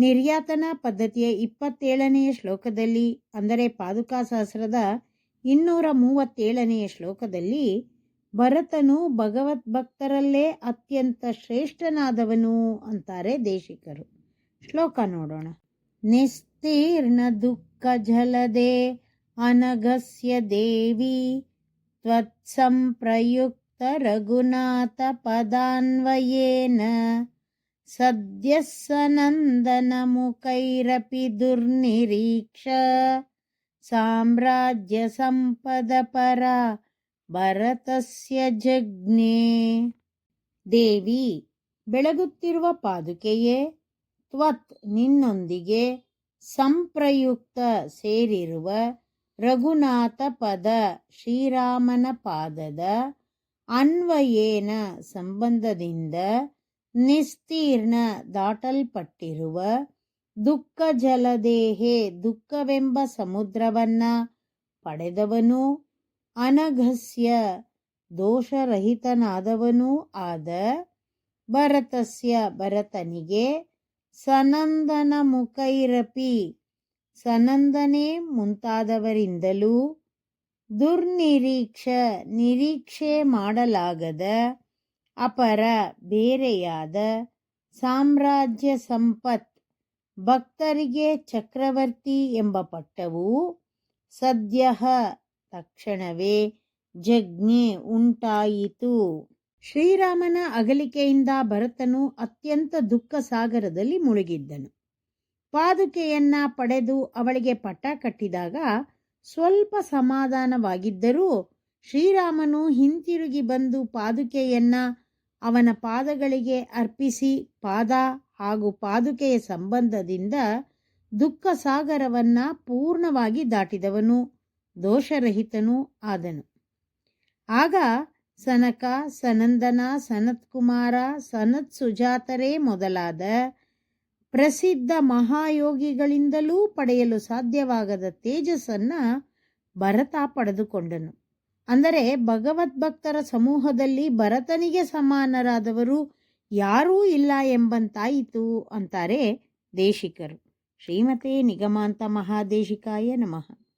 ನಿರ್ಯಾತನ ಪದ್ಧತಿಯ 27ನೆಯ ಶ್ಲೋಕದಲ್ಲಿ, ಅಂದರೆ ಪಾದುಕಾ ಸಹಸ್ರದ 237ನೆಯ ಶ್ಲೋಕದಲ್ಲಿ, ಭರತನು ಭಗವದ್ಭಕ್ತರಲ್ಲೇ ಅತ್ಯಂತ ಶ್ರೇಷ್ಠನಾದವನು ಅಂತಾರೆ ದೇಶಿಕರು. ಶ್ಲೋಕ ನೋಡೋಣ. ನಿಸ್ತೀರ್ಣ ದುಃಖ ಜಲದೆ ಅನಘಸ್ಯ ದೇವಿ ತ್ವತ್ಸಂಪ್ರಯುಕ್ತ ರಘುನಾಥ ಪದಾನ್ವಯೇನ ಸದ್ಯಃ ಸನಂದನ ಮುಖೈರಪಿ ದುರ್ನಿರೀಕ್ಷ ಸಾಮ್ರಾಜ್ಯ ಸಂಪದ ಪರ ಭರತಸ್ಯ ಜಜ್ಞೆ. ದೇವಿ, ಬೆಳಗುತ್ತಿರುವ ಪಾದುಕೆಯೇ, ತ್ವತ್ ನಿನ್ನೊಂದಿಗೆ, ಸಂಪ್ರಯುಕ್ತ ಸೇರಿರುವ, ರಘುನಾಥ ಪದ ಶ್ರೀರಾಮನ ಪಾದದ, ಅನ್ವಯೇನ ಸಂಬಂಧದಿಂದ, ನಿಸ್ತೀರ್ಣ ದಾಟಲ್ಪಟ್ಟಿರುವ, ದುಃಖ ಜಲದೇಹೆ ದುಃಖವೆಂಬ ಸಮುದ್ರವನ್ನ ಪಡೆದವನು, ಅನಘಸ್ಯ ದೋಷರಹಿತನಾದವನೂ ಆದ, ಭರತಸ್ಯ ಭರತನಿಗೆ, ಸನಂದನ ಮುಖೈರಪಿ ಸನಂದನೆ ಮುಂತಾದವರಿಂದಲೂ, ದುರ್ನಿರೀಕ್ಷ ನಿರೀಕ್ಷೆ ಮಾಡಲಾಗದ, ಅಪರ ಬೇರೆಯಾದ, ಸಾಮ್ರಾಜ್ಯ ಸಂಪತ್ ಭಕ್ತರಿಗೆ ಚಕ್ರವರ್ತಿ ಎಂಬ ಪಟ್ಟವು, ಸದ್ಯಃ ತಕ್ಷಣವೇ, ಜಜ್ಞೆ ಉಂಟಾಯಿತು. ಶ್ರೀರಾಮನ ಅಗಲಿಕೆಯಿಂದ ಭರತನು ಅತ್ಯಂತ ದುಃಖ ಸಾಗರದಲ್ಲಿ ಮುಳುಗಿದ್ದನು. ಪಾದುಕೆಯನ್ನ ಪಡೆದು ಅವಳಿಗೆ ಪಟ್ಟ ಕಟ್ಟಿದಾಗ ಸ್ವಲ್ಪ ಸಮಾಧಾನವಾಗಿದ್ದರೂ, ಶ್ರೀರಾಮನು ಹಿಂತಿರುಗಿ ಬಂದು ಪಾದುಕೆಯನ್ನ ಅವನ ಪಾದಗಳಿಗೆ ಅರ್ಪಿಸಿ ಪಾದ ಹಾಗೂ ಪಾದುಕೆಯ ಸಂಬಂಧದಿಂದ ದುಃಖ ಸಾಗರವನ್ನ ಪೂರ್ಣವಾಗಿ ದಾಟಿದವನು, ದೋಷರಹಿತನೂ ಆದನು. ಆಗ ಸನಕ, ಸನಂದನ, ಸನತ್ಕುಮಾರ, ಸನತ್ ಸುಜಾತರೇ ಮೊದಲಾದ ಪ್ರಸಿದ್ಧ ಮಹಾಯೋಗಿಗಳಿಂದಲೂ ಪಡೆಯಲು ಸಾಧ್ಯವಾಗದ ತೇಜಸ್ಸನ್ನ ಭರತ ಪಡೆದುಕೊಂಡನು. ಅಂದರೆ ಭಗವದ್ಭಕ್ತರ ಸಮೂಹದಲ್ಲಿ ಭರತನಿಗೆ ಸಮಾನರಾದವರು ಯಾರೂ ಇಲ್ಲ ಎಂಬಂತಾಯಿತು ಅಂತಾರೆ ದೇಶಿಕರು. ಶ್ರೀಮತೆ ನಿಗಮಾಂತ ಮಹಾದೇಶಿಕಾಯ ನಮಃ.